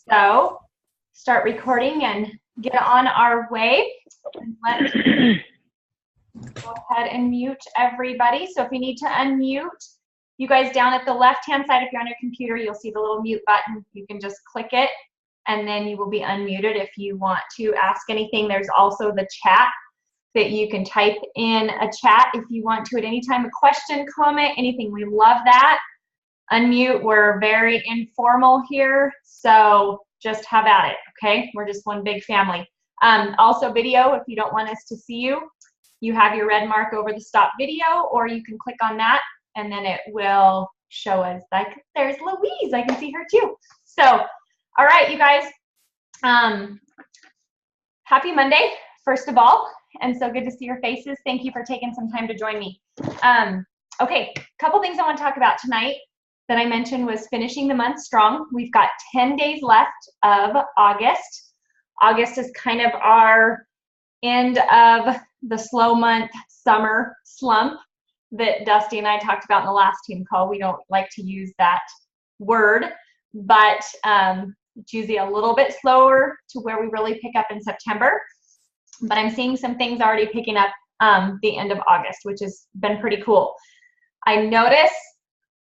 So start recording and get on our way. Let's go ahead and mute everybody. So if you need to unmute, you guys down at the left-hand side, if you're on your computer, you'll see the little mute button. You can just click it and then you will be unmuted if you want to ask anything. There's also the chat that you can type in a chat if you want to at any time, a question, comment, anything. We love that. Unmute, we're very informal here, so just have at it, okay? We're just one big family. Also video, if you don't want us to see you, you have your red mark over the stop video, or you can click on that and then it will show us, like, there's Louise, I can see her too. So, all right, you guys, happy Monday, first of all, and so good to see your faces. Thank you for taking some time to join me. Okay, a couple things I want to talk about tonight that I mentioned was finishing the month strong. We've got 10 days left of August. August is kind of our end of the slow month summer slump that Dusty and I talked about in the last team call. We don't like to use that word, but it's usually a little bit slower to where we really pick up in September. But I'm seeing some things already picking up the end of August, which has been pretty cool. I notice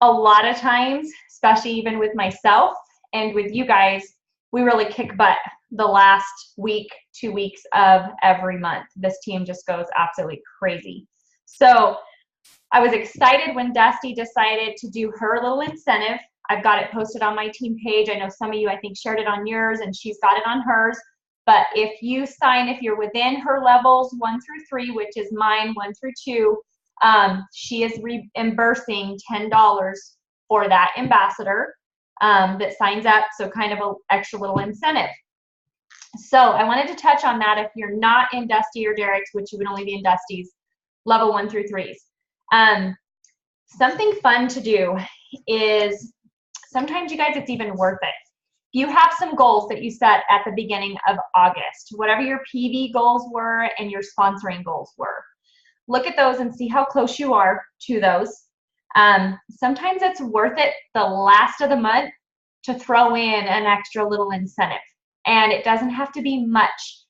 a lot of times, especially even with myself and with you guys, we really kick butt the last week, 2 weeks of every month. This team just goes absolutely crazy. So I was excited when Dusty decided to do her little incentive. I've got it posted on my team page. I know some of you, I think, shared it on yours, and she's got it on hers. But if you sign, if you're within her levels 1 through 3, which is mine 1 through 2, she is reimbursing $10 for that ambassador that signs up, so kind of an extra little incentive. So I wanted to touch on that if you're not in Dusty or Derek's, which you would only be in Dusty's, level 1 through 3s. Something fun to do is, sometimes you guys, it's even worth it. You have some goals that you set at the beginning of August, whatever your PV goals were and your sponsoring goals were. Look at those and see how close you are to those. Sometimes it's worth it the last of the month to throw in an extra little incentive, and it doesn't have to be much.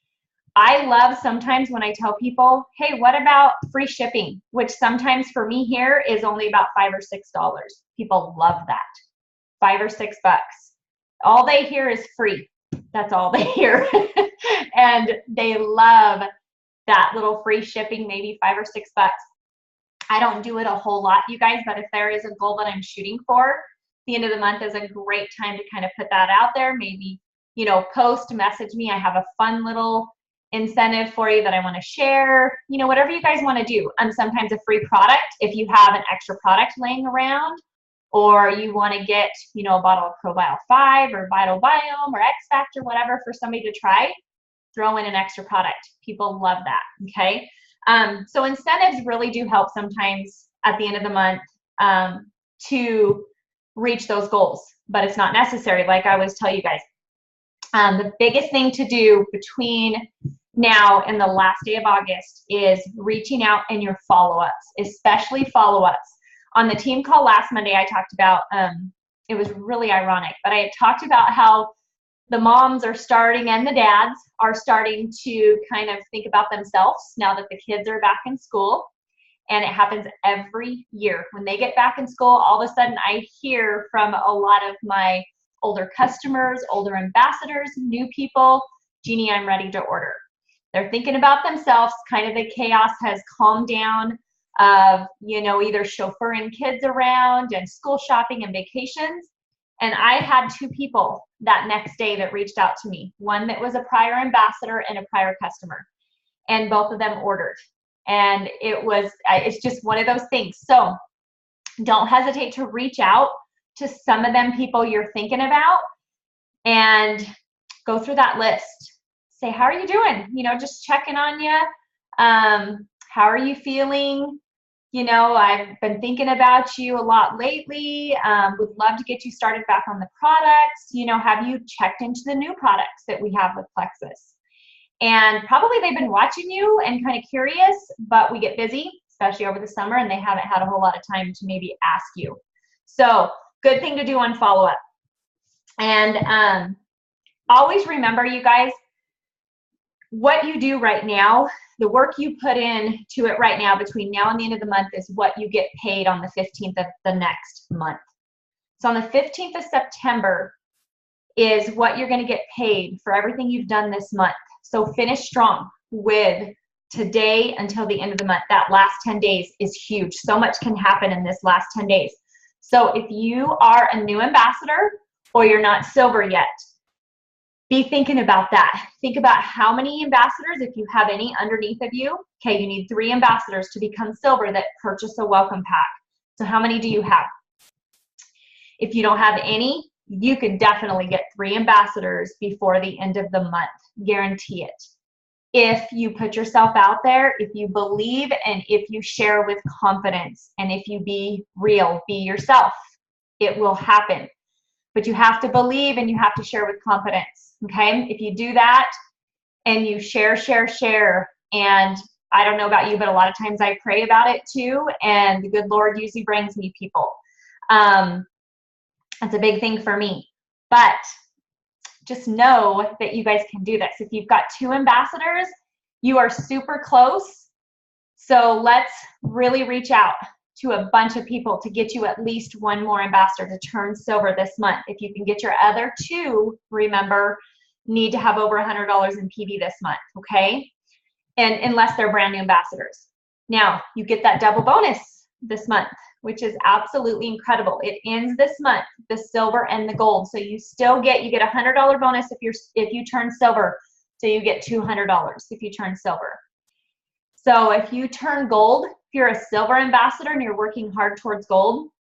I love sometimes when I tell people, hey, what about free shipping, which sometimes for me here is only about $5 or $6. People love that, $5 or $6. All they hear is free. That's all they hear. And they love that little free shipping, maybe $5 or $6. I don't do it a whole lot, you guys, but if there is a goal that I'm shooting for, the end of the month is a great time to kind of put that out there. Maybe, you know, post, message me. I have a fun little incentive for you that I want to share, you know, whatever you guys want to do. Sometimes a free product, if you have an extra product laying around, or you want to get, you know, a bottle of ProBio 5 or Vital Biome or X Factor, whatever, for somebody to try, throw in an extra product. People love that, okay? So incentives really do help sometimes at the end of the month to reach those goals, but it's not necessary, like I always tell you guys. The biggest thing to do between now and the last day of August is reaching out in your follow-ups, especially follow-ups. On the team call last Monday, I talked about, it was really ironic, but I had talked about how the moms are starting and the dads are starting to kind of think about themselves now that the kids are back in school. And it happens every year. When they get back in school, all of a sudden I hear from a lot of my older customers, older ambassadors, new people, Jeannie, I'm ready to order. They're thinking about themselves, kind of the chaos has calmed down of, you know, either chauffeuring kids around and school shopping and vacations. And I had 2 people that next day that reached out to me. One that was a prior ambassador and a prior customer. And both of them ordered. And it's just one of those things. So don't hesitate to reach out to some of them people you're thinking about and go through that list. Say, how are you doing? You know, just checking on you. How are you feeling? You know, I've been thinking about you a lot lately. Would love to get you started back on the products. You know, have you checked into the new products that we have with Plexus? And probably they've been watching you and kind of curious, but we get busy, especially over the summer, and they haven't had a whole lot of time to maybe ask you. So good thing to do on follow-up. And always remember, you guys, what you do right now, the work you put in to it right now between now and the end of the month is what you get paid on the 15th of the next month. So on the 15th of September is what you're going to get paid for everything you've done this month. So finish strong with today until the end of the month. That last 10 days is huge. So much can happen in this last 10 days. So if you are a new ambassador or you're not silver yet, be thinking about that. Think about how many ambassadors, if you have any underneath of you. Okay, you need 3 ambassadors to become silver that purchase a welcome pack. So how many do you have? If you don't have any, you can definitely get 3 ambassadors before the end of the month. Guarantee it. If you put yourself out there, if you believe, and if you share with confidence, and if you be real, be yourself, it will happen. But you have to believe and you have to share with confidence, okay? If you do that and you share, and I don't know about you, but a lot of times I pray about it too, and the good Lord usually brings me people. That's a big thing for me. But just know that you guys can do this. If you've got 2 ambassadors, you are super close. So let's really reach out to a bunch of people to get you at least 1 more ambassador to turn silver this month. If you can get your other 2, remember, need to have over $100 in PV this month, okay? And unless they're brand new ambassadors. Now, you get that double bonus this month, which is absolutely incredible. It ends this month, the silver and the gold. So you get a $100 bonus if you turn silver. So you get $200 if you turn silver. So if you turn gold, if you're a silver ambassador and you're working hard towards gold,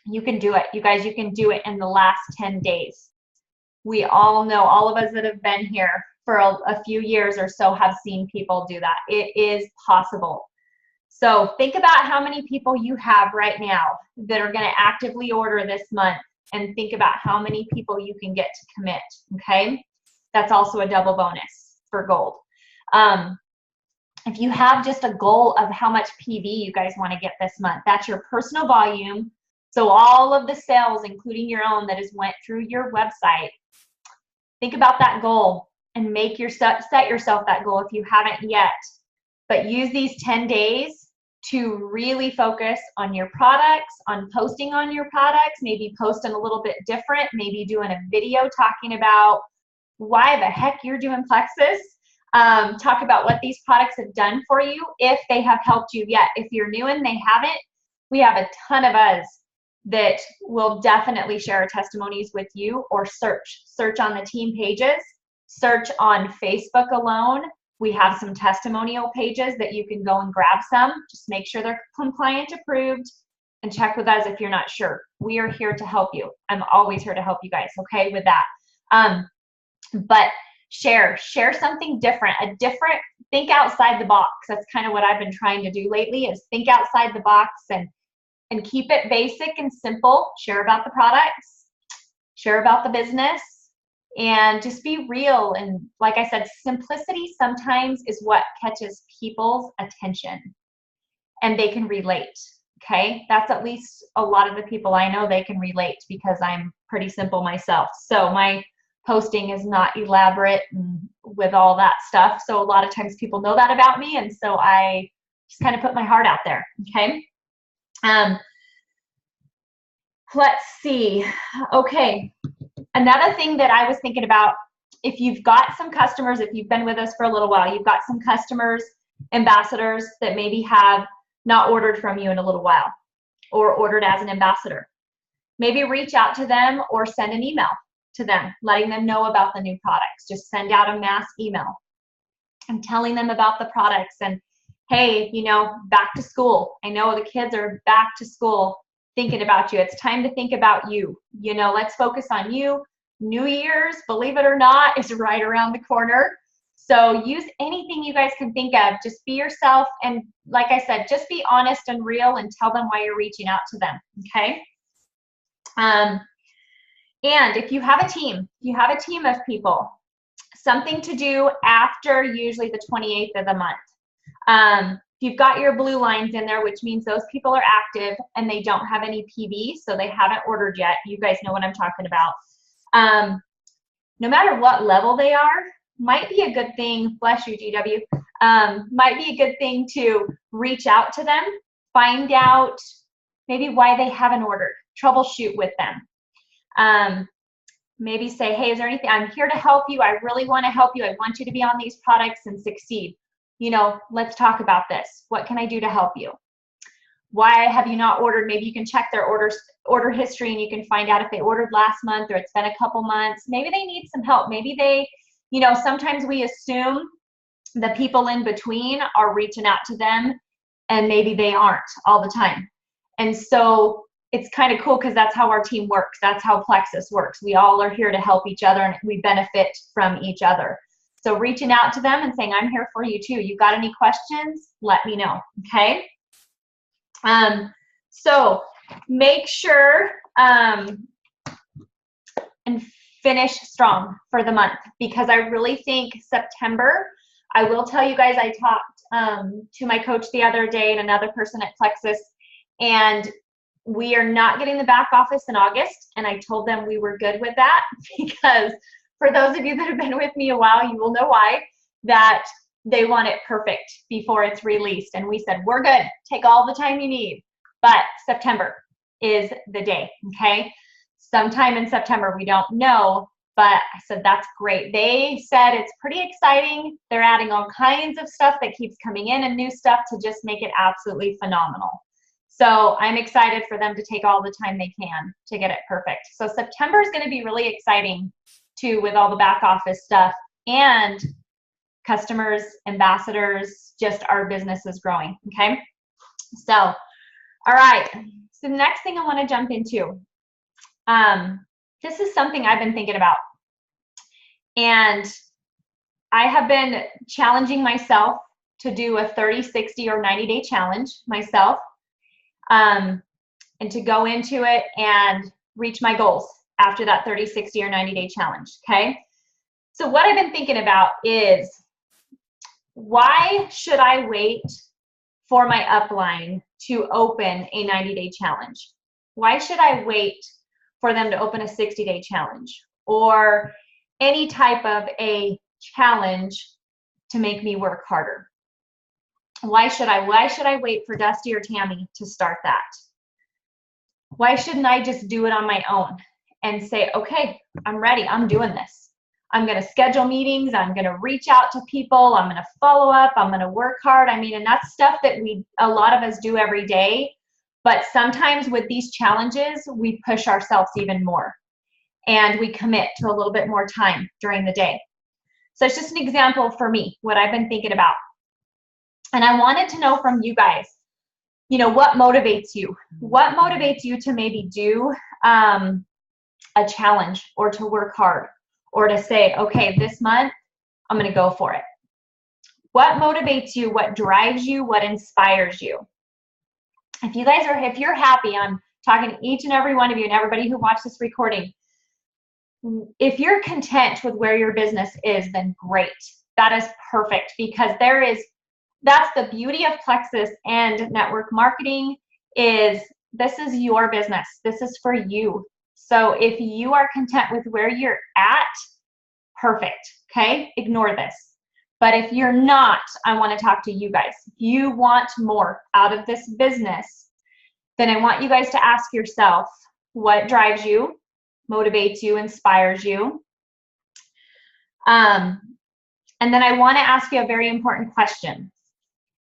you can do it. You guys, you can do it in the last 10 days. We all know, all of us that have been here for a few years or so have seen people do that. It is possible. So think about how many people you have right now that are going to actively order this month, and think about how many people you can get to commit, okay? That's also a double bonus for gold. If you have just a goal of how much PV you guys want to get this month, that's your personal volume. So all of the sales, including your own, that has went through your website, think about that goal and set yourself that goal if you haven't yet. But use these 10 days to really focus on your products, on posting on your products, maybe posting a little bit different, maybe doing a video talking about why the heck you're doing Plexus. Talk about what these products have done for you, if they have helped you yet. If you're new and they haven't, we have a ton of us that will definitely share our testimonies with you, or search on the team pages, search on Facebook alone. We have some testimonial pages that you can go and grab some. Just make sure they're compliant approved, and check with us if you're not sure. We are here to help you. I'm always here to help you guys, okay, with that. But share something different, think outside the box. That's kind of what I've been trying to do lately, is think outside the box and keep it basic and simple. Share about the products, share about the business, and just be real. And like I said, simplicity sometimes is what catches people's attention, and they can relate, okay? That's at least a lot of the people I know, they can relate, because I'm pretty simple myself. So my posting is not elaborate and with all that stuff. So a lot of times people know that about me, and so I just kind of put my heart out there, okay? Let's see. Okay. Another thing that I was thinking about, if you've got some customers, if you've been with us for a little while, you've got some customers, ambassadors that maybe have not ordered from you in a little while, or ordered as an ambassador. Maybe reach out to them or send an email to them, letting them know about the new products. Just send out a mass email and telling them about the products. And hey, you know, back to school. I know the kids are back to school thinking about you. It's time to think about you. You know, let's focus on you. New Year's, believe it or not, is right around the corner. So use anything you guys can think of. Just be yourself. And like I said, just be honest and real, and tell them why you're reaching out to them, okay? And if you have a team, of people, something to do after usually the 28th of the month. If you've got your blue lines in there, which means those people are active and they don't have any PV, so they haven't ordered yet. You guys know what I'm talking about. no matter what level they are, might be a good thing, bless you, GW, might be a good thing to reach out to them, find out maybe why they haven't ordered, troubleshoot with them. Maybe say, hey, is there anything, I'm here to help you. I really want to help you. I want you to be on these products and succeed. You know, let's talk about this. What can I do to help you? Why have you not ordered? Maybe you can check their order history and you can find out if they ordered last month or it's been a couple months. Maybe they need some help. Maybe they, you know, sometimes we assume the people in between are reaching out to them and maybe they aren't all the time. And so it's kind of cool because that's how our team works. That's how Plexus works. We all are here to help each other and we benefit from each other. So reaching out to them and saying, I'm here for you too. You got any questions? Let me know, okay? So make sure and finish strong for the month, because I really think September, I will tell you guys, I talked to my coach the other day and another person at Plexus, and we are not getting the back office in August, and I told them we were good with that, because for those of you that have been with me a while, you will know why, that they want it perfect before it's released. And we said, we're good, take all the time you need. But September is the day, okay? Sometime in September, we don't know, but I said, that's great. They said it's pretty exciting. They're adding all kinds of stuff that keeps coming in and new stuff to just make it absolutely phenomenal. So I'm excited for them to take all the time they can to get it perfect. So September is going to be really exciting too, with all the back office stuff and customers, ambassadors, just our business is growing, okay? So, all right. So the next thing I want to jump into, this is something I've been thinking about. And I have been challenging myself to do a 30, 60, or 90-day challenge myself, and to go into it and reach my goals after that 30, 60, or 90-day challenge, okay? So what I've been thinking about is, why should I wait for my upline to open a 90-day challenge? Why should I wait for them to open a 60-day challenge or any type of a challenge to make me work harder? Why should I wait for Dusty or Tammy to start that? Why shouldn't I just do it on my own and say, okay, I'm ready, I'm doing this. I'm going to schedule meetings, I'm going to reach out to people, I'm going to follow up, I'm going to work hard. I mean, and that's stuff that a lot of us do every day, but sometimes with these challenges, we push ourselves even more and we commit to a little bit more time during the day. So it's just an example for me, what I've been thinking about. And I wanted to know from you guys, you know, what motivates you? What motivates you to maybe do a challenge or to work hard or to say, okay, this month I'm going to go for it? What motivates you? What drives you? What inspires you? If you guys are, if you're happy, I'm talking to each and every one of you and everybody who watched this recording. If you're content with where your business is, then great. That is perfect, because that's the beauty of Plexus and network marketing, is this is your business. This is for you. So if you are content with where you're at, perfect, okay? Ignore this. But if you're not, I want to talk to you guys. If you want more out of this business, then I want you guys to ask yourself, what drives you, motivates you, inspires you? And then I want to ask you a very important question,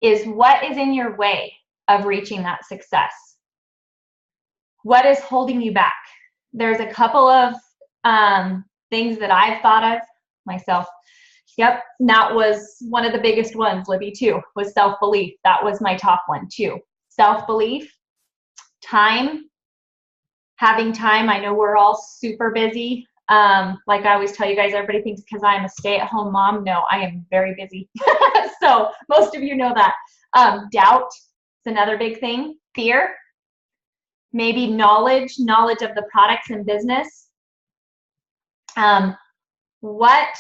is what is in your way of reaching that success? What is holding you back? There's a couple of things that I've thought of myself. Yep, that was one of the biggest ones, Libby, too, was self-belief. That was my top one, too. Self-belief, time, having time. I know we're all super busy. Like I always tell you guys, everybody thinks because I'm a stay-at-home mom. No, I am very busy. So most of you know that. Doubt is another big thing. Fear. Maybe knowledge of the products and business. What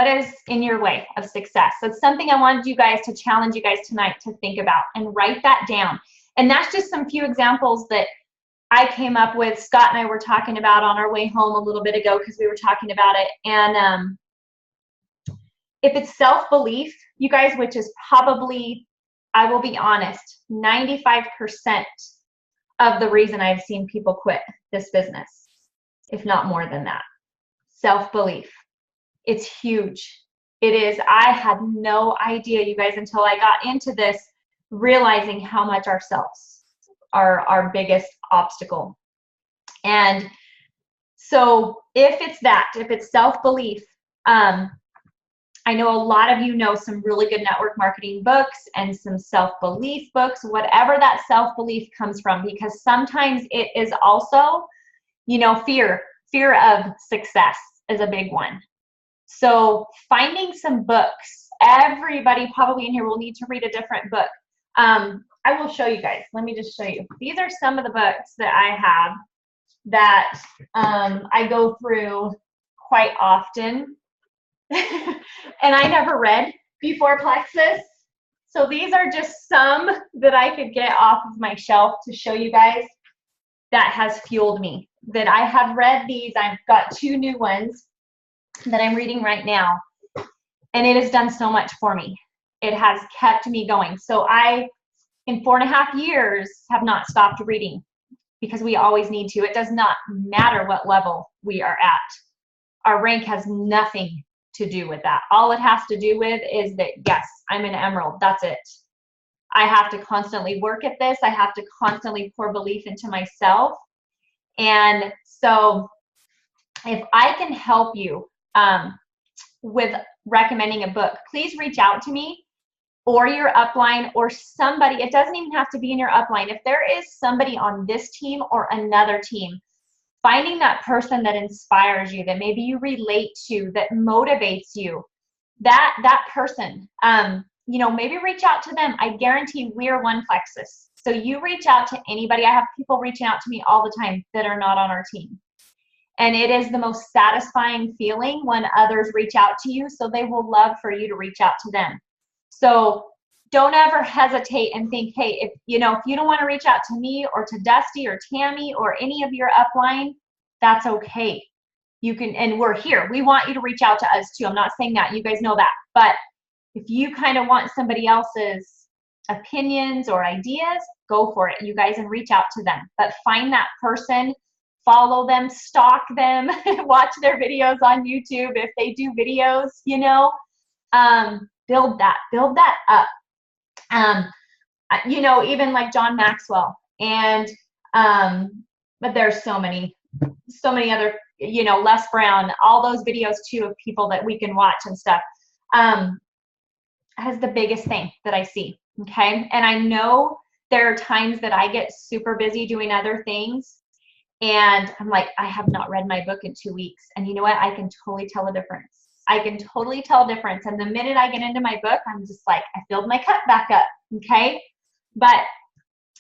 is in your way of success? So it's something I wanted you guys to challenge you guys tonight to think about and write that down. And that's just some few examples that I came up with, Scott and I were talking about on our way home a little bit ago because we were talking about it. And if it's self-belief, you guys, which is probably, I will be honest, 95% of the reason I've seen people quit this business, if not more than that. Self-belief. It's huge. It is. I had no idea, you guys, until I got into this, realizing how much ourselves are our biggest obstacle. And so if it's that, if it's self-belief, I know a lot of you know some really good network marketing books and some self-belief books, whatever that self-belief comes from, because sometimes it is also, you know, fear of success is a big one. So finding some books, everybody probably in here will need to read a different book. I will show you guys. Let me just show you. These are some of the books that I have that I go through quite often. And I never read before Plexus. So these are just some that I could get off of my shelf to show you guys that has fueled me. That I have read these. I've got 2 new ones that I'm reading right now. And it has done so much for me. It has kept me going. So I, in 4.5 years, have not stopped reading because we always need to. It does not matter what level we are at. Our rank has nothing to do with that. All it has to do with is that, yes, I'm an emerald. That's it. I have to constantly work at this. I have to constantly pour belief into myself. And so if I can help you with recommending a book, please reach out to me or your upline or somebody. It doesn't even have to be in your upline. If there is somebody on this team or another team, finding that person that inspires you, that maybe you relate to, that motivates you, that person, you know, maybe reach out to them. I guarantee we're one Plexus. So you reach out to anybody. I have people reaching out to me all the time that are not on our team. And it is the most satisfying feeling when others reach out to you. So they will love for you to reach out to them. So don't ever hesitate and think, hey, if you don't want to reach out to me or to Dusty or Tammy or any of your upline, that's okay. You can, and we're here. We want you to reach out to us too. I'm not saying that. You guys know that. But if you kind of want somebody else's opinions or ideas, go for it, you guys, and reach out to them. But find that person, follow them, stalk them, watch their videos on YouTube if they do videos, you know, build that up. You know, even like John Maxwell and, but there's so many other, you know, Les Brown, all those videos too of people that we can watch and stuff. Has the biggest thing that I see. Okay. And I know there are times that I get super busy doing other things and I'm like, I have not read my book in 2 weeks. And you know what? I can totally tell a difference. I can totally tell a difference. And the minute I get into my book, I'm just like, I filled my cup back up. Okay. But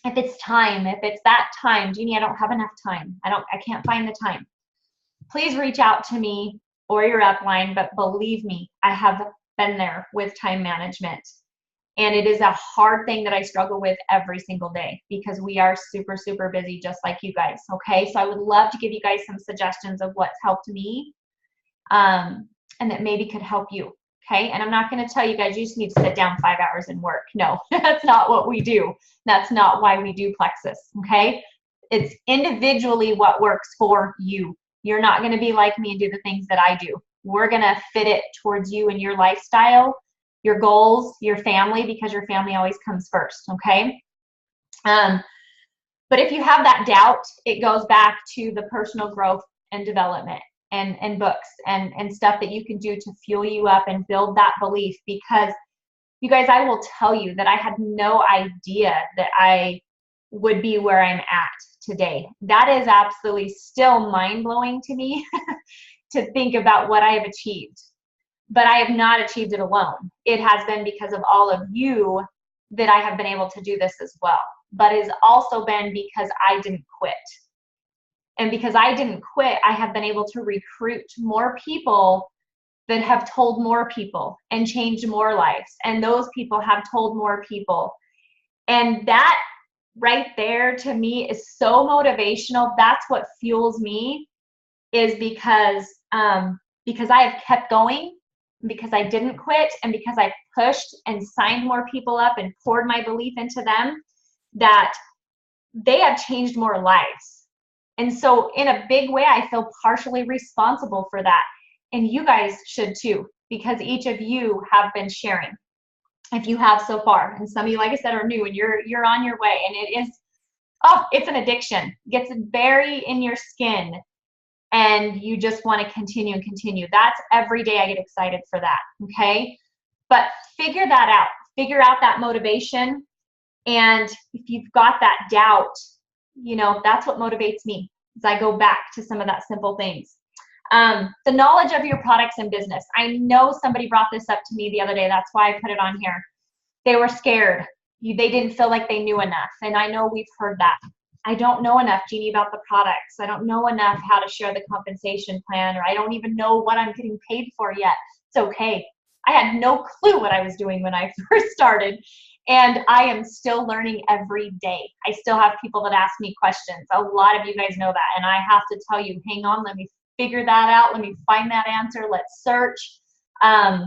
if it's time, if it's that time, Jeannie, I don't have enough time. I can't find the time. Please reach out to me or your upline, but believe me, I have been there with time management. And it is a hard thing that I struggle with every single day because we are super, super busy just like you guys. Okay. So I would love to give you guys some suggestions of what's helped me. And that maybe could help you, okay? And I'm not gonna tell you guys, you just need to sit down 5 hours and work. No, that's not what we do. That's not why we do Plexus, okay? It's individually what works for you. You're not gonna be like me and do the things that I do. We're gonna fit it towards you and your lifestyle, your goals, your family, because your family always comes first, okay? But if you have that doubt, it goes back to the personal growth and development. And books and stuff that you can do to fuel you up and build that belief, because you guys, I will tell you that I had no idea that I would be where I'm at today. That is absolutely still mind-blowing to me to think about what I have achieved. But I have not achieved it alone. It has been because of all of you that I have been able to do this as well. But it's also been because I didn't quit. And because I didn't quit, I have been able to recruit more people that have told more people and changed more lives. And those people have told more people. And that right there to me is so motivational. That's what fuels me, is because I have kept going, because I didn't quit, and because I pushed and signed more people up and poured my belief into them, that they have changed more lives. And so in a big way, I feel partially responsible for that. And you guys should too, because each of you have been sharing, if you have so far. And some of you, like I said, are new and you're on your way. And it is, it's an addiction. It gets very in your skin and you just want to continue and continue. That's every day I get excited for that, okay? But figure that out. Figure out that motivation. And if you've got that doubt, that's what motivates me, as I go back to some of that simple things. The knowledge of your products and business. I know somebody brought this up to me the other day. That's why I put it on here. They were scared. They didn't feel like they knew enough. And I know we've heard that. I don't know enough, Jeannie, about the products. I don't know enough how to share the compensation plan, or I don't even know what I'm getting paid for yet. It's okay. I had no clue what I was doing when I first started. And I am still learning every day. I still have people that ask me questions. A lot of you guys know that. And I have to tell you, hang on, let me figure that out. Let me find that answer. Let's search. I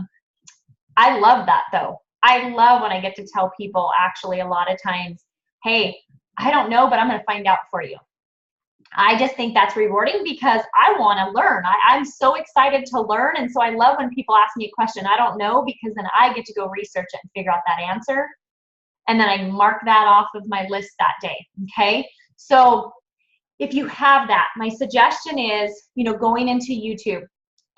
love that though. I love when I get to tell people, actually, a lot of times, hey, I don't know, but I'm going to find out for you. I just think that's rewarding because I want to learn. I'm so excited to learn. And so I love when people ask me a question I don't know, because then I get to go research it and figure out that answer. And then I mark that off of my list that day. Okay. So if you have that, my suggestion is, going into YouTube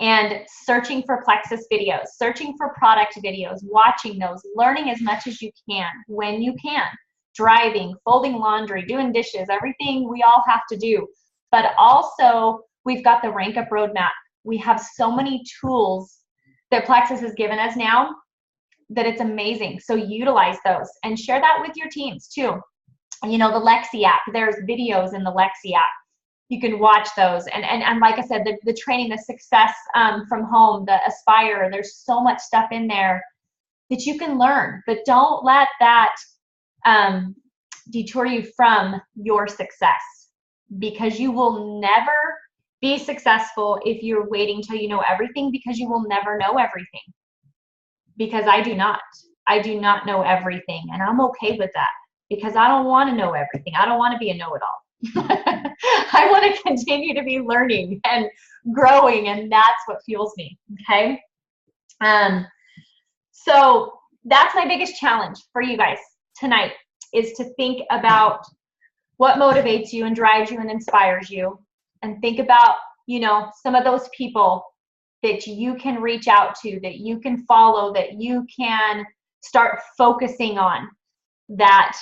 and searching for Plexus videos, searching for product videos, watching those, learning as much as you can when you can. Driving, folding laundry, doing dishes, everything we all have to do. But also, we've got the Rank Up Roadmap. We have so many tools that Plexus has given us now that it's amazing. So utilize those and share that with your teams too. The Lexi app, there's videos in the Lexi app. You can watch those. And like I said, the training, the Success from Home, the Aspire, there's so much stuff in there that you can learn. But don't let that detour you from your success, because you will never be successful if you're waiting till you know everything, because you will never know everything. Because I do not know everything, and I'm okay with that, because I don't want to know everything. I don't want to be a know-it-all. I want to continue to be learning and growing, and that's what fuels me. Okay. So that's my biggest challenge for you guys tonight, is to think about what motivates you and drives you and inspires you, and think about, some of those people that you can reach out to, that you can follow, that you can start focusing on, that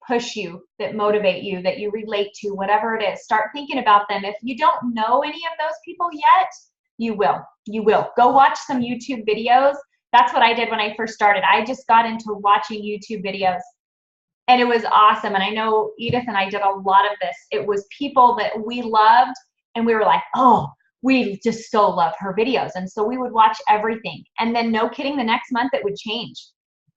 push you, that motivate you, that you relate to, whatever it is. Start thinking about them. If you don't know any of those people yet, you will. Go watch some YouTube videos. That's what I did when I first started. I just got into watching YouTube videos. And it was awesome. And I know Edith and I did a lot of this. It was people that we loved, and we were like, oh, we just so love her videos. And so we would watch everything. And then, no kidding, the next month it would change.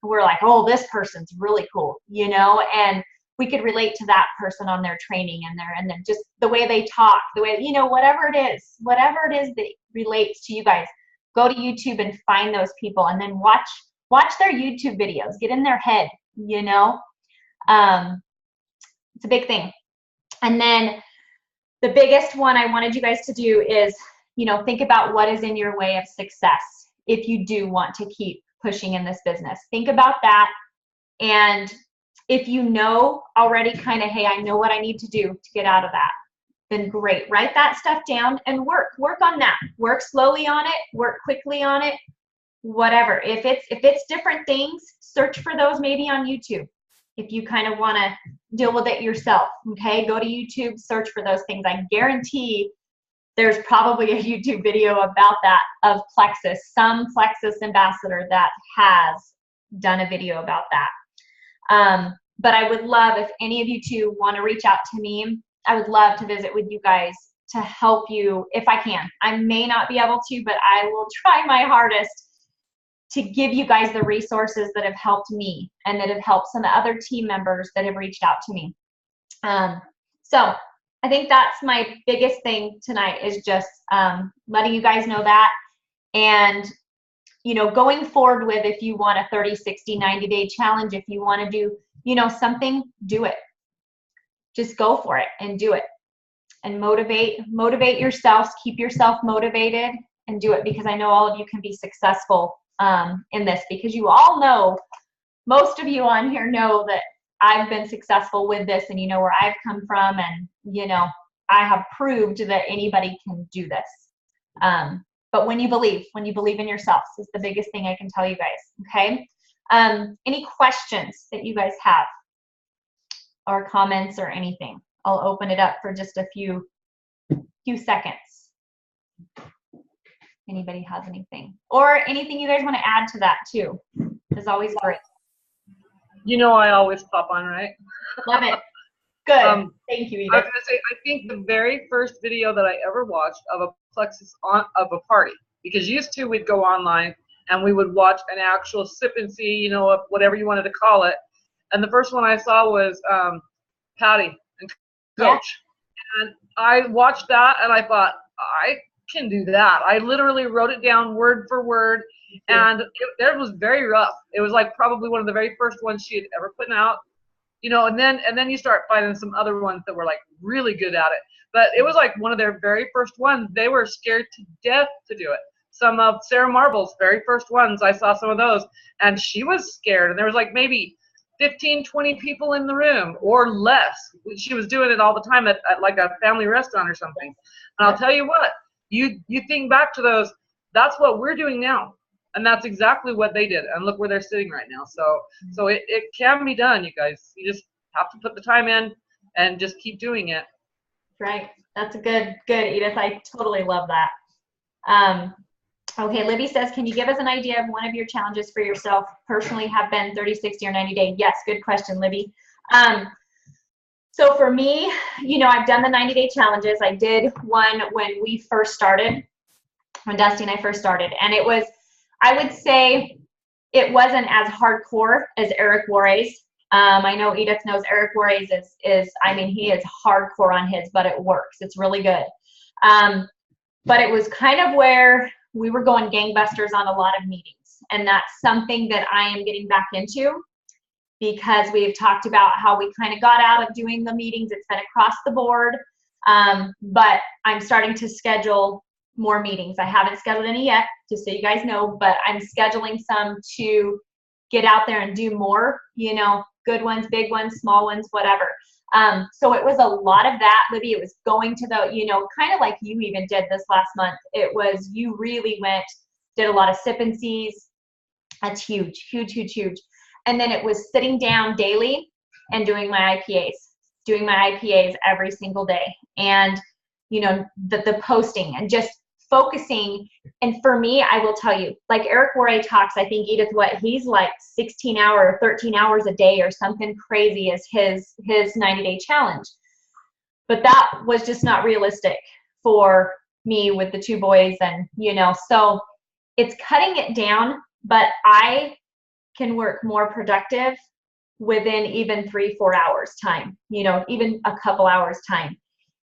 We're like, oh, this person's really cool, and we could relate to that person on their training and then just the way they talk, the way, whatever it is that relates to you guys. Go to YouTube and find those people, and then watch their YouTube videos. Get in their head, It's a big thing. And then the biggest one I wanted you guys to do is, think about what is in your way of success if you do want to keep pushing in this business. Think about that. And if you know already kind of, hey, I know what I need to do to get out of that, then great. Write that stuff down and work on that. Work slowly on it, work quickly on it, whatever. If it's different things, search for those maybe on YouTube. If you kind of want to deal with it yourself, okay, go to YouTube, search for those things. I guarantee there's probably a YouTube video about that, of Plexus, some Plexus ambassador that has done a video about that. But I would love, if any of you two want to reach out to me, I would love to visit with you guys to help you if I can. I may not be able to, but I will try my hardest to give you guys the resources that have helped me and that have helped some other team members that have reached out to me. So I think that's my biggest thing tonight, is just letting you guys know that. And, you know, going forward with, if you want a 30, 60, 90-day challenge, if you want to do, you know, something, do it. Just go for it and do it. And motivate yourselves, keep yourself motivated, and do it, because I know all of you can be successful in this, because you all know, most of you on here know that I've been successful with this, and you know where I've come from, and you know I have proved that anybody can do this. But when you believe in yourselves is the biggest thing I can tell you guys. Okay. Any questions that you guys have, or comments or anything? I'll open it up for just a few seconds. Anybody has anything, or anything you guys want to add to that too, is always great. You know, I always pop on, right? Love it. Good. Thank you, Edith. I was gonna say, I think the very first video that I ever watched of a Plexus of a party, because used to we'd go online and we would watch an actual sip and see, you know, whatever you wanted to call it. And the first one I saw was Patty and Coach. Yeah. And I watched that and I thought, I can do that. I literally wrote it down word for word, and it was very rough. It was like probably one of the very first ones she had ever put out, you know, and then you start finding some other ones that were like really good at it. But it was like one of their very first ones. They were scared to death to do it. Some of Sarah Marble's very first ones, I saw some of those, and she was scared, and there was like maybe 15, 20 people in the room or less. She was doing it all the time at like a family restaurant or something. And I'll tell you what, you think back to those, that's what we're doing now. And that's exactly what they did. And look where they're sitting right now. So it can be done, you guys. You just have to put the time in and just keep doing it. Right. That's a good, Edith. I totally love that. Okay, Libby says, can you give us an idea of one of your challenges for yourself personally have been 30, 60, or 90 day? Yes, good question, Libby. So for me, you know, I've done the 90-day challenges. I did one when we first started, when Dusty and I first started. And it was, I would say, it wasn't as hardcore as Eric Juarez. I know Edith knows Eric Juarez is, I mean, he is hardcore on his, but it works. It's really good. But it was kind of where we were going gangbusters on a lot of meetings. And that's something that I am getting back into, because we've talked about how we kind of got out of doing the meetings. It's been across the board. But I'm starting to schedule more meetings. I haven't scheduled any yet, just so you guys know, but I'm scheduling some to get out there and do more, you know, good ones, big ones, small ones, whatever. So it was a lot of that, Libby. It was going to the, you know, kind of like you even did this last month. It was, you really did a lot of sip and sees. That's huge, huge, huge, huge. And then it was sitting down daily and doing my IPAs every single day. And, you know, the posting and just focusing. And for me, I will tell you, like Eric Juarez talks, I think, Edith, he's like 13 hours a day or something crazy as his 90-day challenge. But that was just not realistic for me with the two boys. And, you know, so it's cutting it down, but I can work more productive within even 3-4 hours time, you know, even a couple hours time.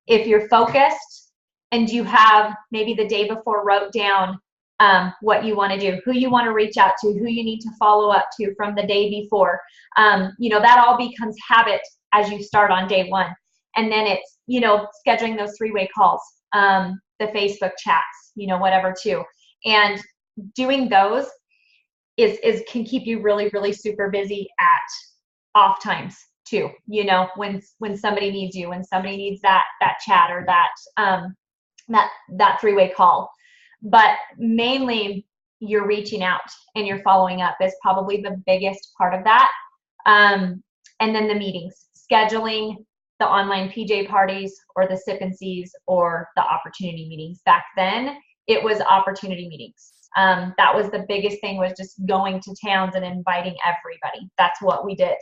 If you're focused and you have maybe the day before wrote down what you want to do, who you want to reach out to, who you need to follow up to from the day before, you know, that all becomes habit as you start on day one. And then it's, you know, scheduling those 3-way calls, the Facebook chats, you know, whatever too. And doing those can keep you really, really super busy at off times too, you know, when somebody needs you, when somebody needs that chat or that 3-way call. But mainly you're reaching out and you're following up is probably the biggest part of that. And then the meetings, scheduling the online PJ parties or the sip and sees or the opportunity meetings. Back then it was opportunity meetings. That was the biggest thing, was just going to towns and inviting everybody. That's what we did.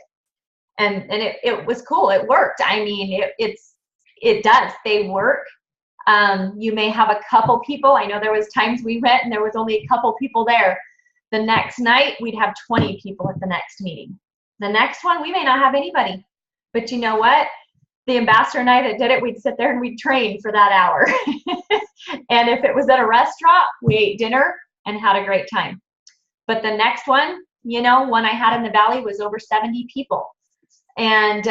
And it was cool. It worked. I mean, it does. They work. You may have a couple people. I know there was times we went and there was only a couple people there, The next night, we'd have 20 people at the next meeting. The next one, we may not have anybody. But you know what? The ambassador and I that did it, we'd sit there and we'd train for that hour. And if it was at a restaurant, we ate dinner and had a great time. But the next one, you know, one I had in the Valley was over 70 people. And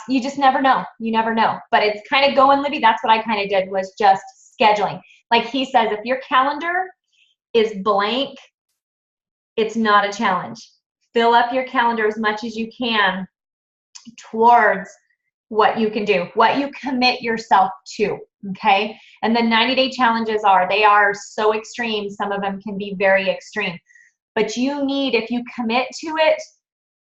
you just never know. You never know. But it's kind of going, Libby. That's what I kind of did, was just scheduling. Like he says, if your calendar is blank, it's not a challenge. Fill up your calendar as much as you can towards what you can do, what you commit yourself to, okay? And the 90-day challenges they are so extreme. Some of them can be very extreme. But you need, if you commit to it,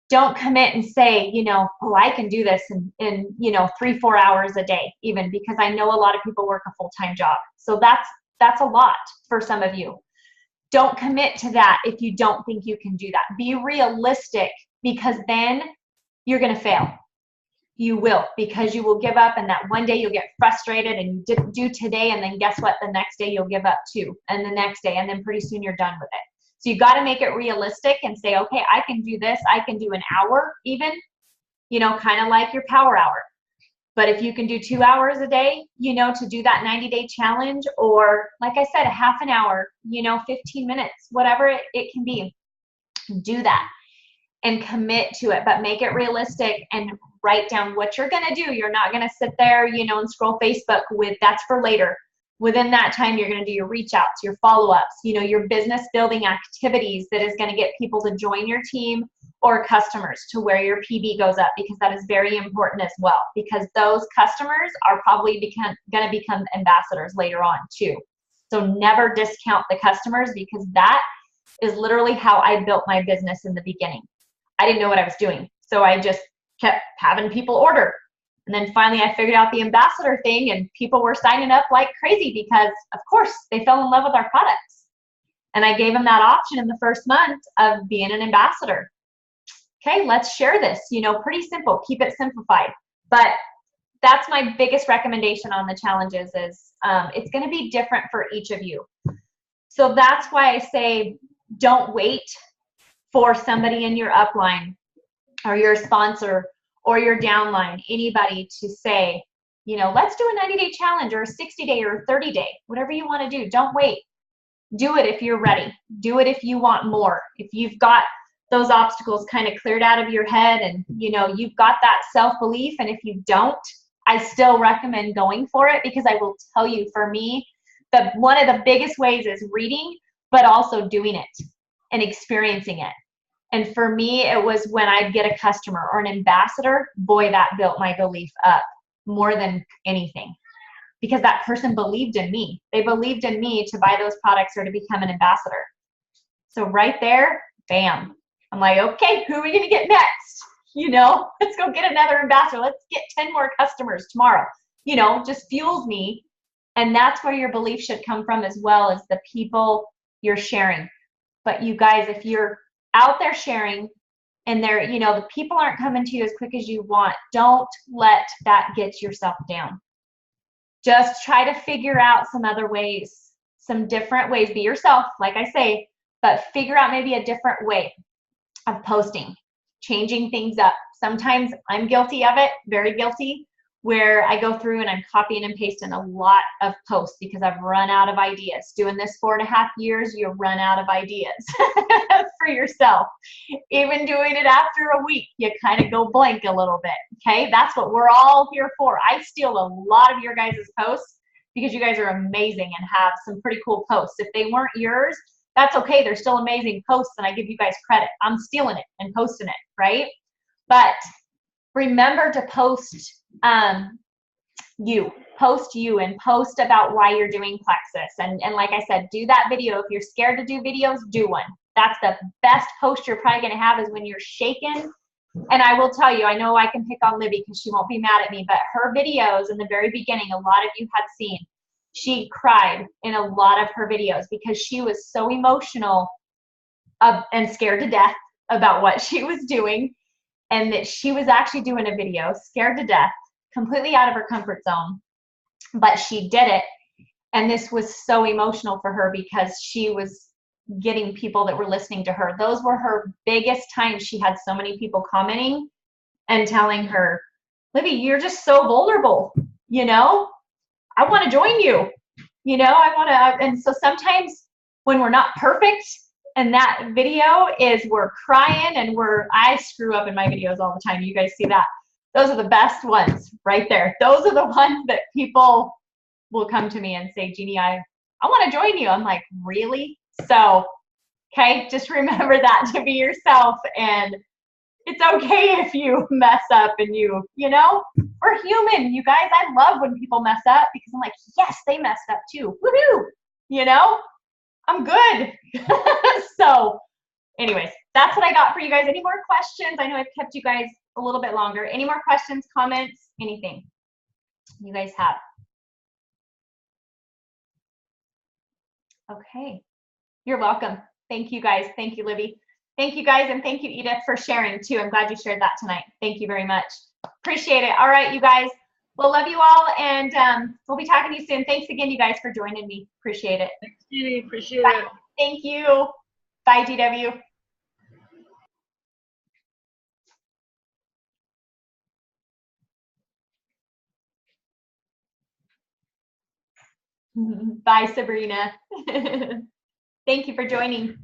don't commit and say, you know, oh, I can do this in you know, 3-4 hours a day, even, because I know a lot of people work a full-time job. So that's a lot for some of you. Don't commit to that if you don't think you can do that. Be realistic, because then you're going to fail. You will, because you will give up, and that one day you'll get frustrated and you didn't do today, and then guess what? The next day you'll give up too, and the next day, and then pretty soon you're done with it. So you got to make it realistic and say, okay, I can do this. I can do an hour even, you know, kind of like your power hour. But if you can do 2 hours a day, you know, to do that 90-day challenge, or like I said, a half an hour, you know, 15 minutes, whatever it can be, do that and commit to it, but make it realistic and write down what you're going to do. You're not going to sit there, you know, and scroll Facebook with that's for later. Within that time, you're going to do your reach outs, your follow-ups, you know, your business building activities that is going to get people to join your team or customers to where your PV goes up, because that is very important as well, because those customers are probably going to become ambassadors later on too. So never discount the customers, because that is literally how I built my business in the beginning. I didn't know what I was doing. So I just kept having people order. And then finally I figured out the ambassador thing, and people were signing up like crazy because, of course, they fell in love with our products. And I gave them that option in the first month of being an ambassador. Okay, let's share this. You know, pretty simple. Keep it simplified. But that's my biggest recommendation on the challenges is it's going to be different for each of you. So that's why I say don't wait for somebody in your upline or your sponsor or your downline, anybody to say, you know, let's do a 90-day challenge or a 60-day or a 30-day, whatever you want to do. Don't wait. Do it if you're ready. Do it if you want more. If you've got those obstacles kind of cleared out of your head and, you know, you've got that self-belief, and if you don't, I still recommend going for it, because I will tell you, for me, one of the biggest ways is reading, but also doing it and experiencing it. And for me, it was when I'd get a customer or an ambassador, boy, that built my belief up more than anything, because that person believed in me. They believed in me to buy those products or to become an ambassador. So right there, bam. I'm like, okay, who are we going to get next? You know, let's go get another ambassador. Let's get 10 more customers tomorrow. You know, just fuels me. And that's where your belief should come from, as well as the people you're sharing. But you guys, if you're out there sharing and they're, you know, the people aren't coming to you as quick as you want, don't let that get yourself down. Just try to figure out some other ways, some different ways. Be yourself, like I say, but figure out maybe a different way of posting, changing things up. Sometimes I'm guilty of it, very guilty, where I go through and I'm copying and pasting a lot of posts because I've run out of ideas. Doing this 4.5 years, you run out of ideas for yourself. Even doing it after a week, you kind of go blank a little bit, okay? That's what we're all here for. I steal a lot of your guys' posts because you guys are amazing and have some pretty cool posts. If they weren't yours, that's okay. They're still amazing posts, and I give you guys credit. I'm stealing it and posting it, right? But remember to post you and post about why you're doing Plexus. And like I said, do that video. If you're scared to do videos, do one. That's the best post you're probably going to have, is when you're shaking. And I will tell you, I know I can pick on Libby because she won't be mad at me, but her videos in the very beginning, a lot of you had seen, she cried in a lot of her videos because she was so emotional and scared to death about what she was doing, and that she was actually doing a video, scared to death, completely out of her comfort zone, but she did it. And this was so emotional for her because she was getting people that were listening to her. Those were her biggest times. She had so many people commenting and telling her, Libby, you're just so vulnerable, you know? I want to join you, you know? I want to, and so sometimes when we're not perfect, and that video is we're crying and I screw up in my videos all the time. You guys see that? Those are the best ones right there. Those are the ones that people will come to me and say, Jeannie, I want to join you. I'm like, really? So, okay, just remember that to be yourself, and it's okay if you mess up and you know, we're human, you guys. I love when people mess up because I'm like, yes, they messed up too. Woohoo! You know, I'm good. So, anyways, that's what I got for you guys. Any more questions? I know I've kept you guys a little bit longer. Any more questions, comments, anything you guys have? Okay. You're welcome. Thank you guys. Thank you, Libby. Thank you guys, and thank you, Edith, for sharing too. I'm glad you shared that tonight. Thank you very much. Appreciate it. All right, you guys. We'll love you all, and we'll be talking to you soon. Thanks again, you guys, for joining me. Appreciate it. Thanks, Jeannie. Appreciate Bye. it. Thank you. Bye, GW. Bye, Sabrina. Thank you for joining.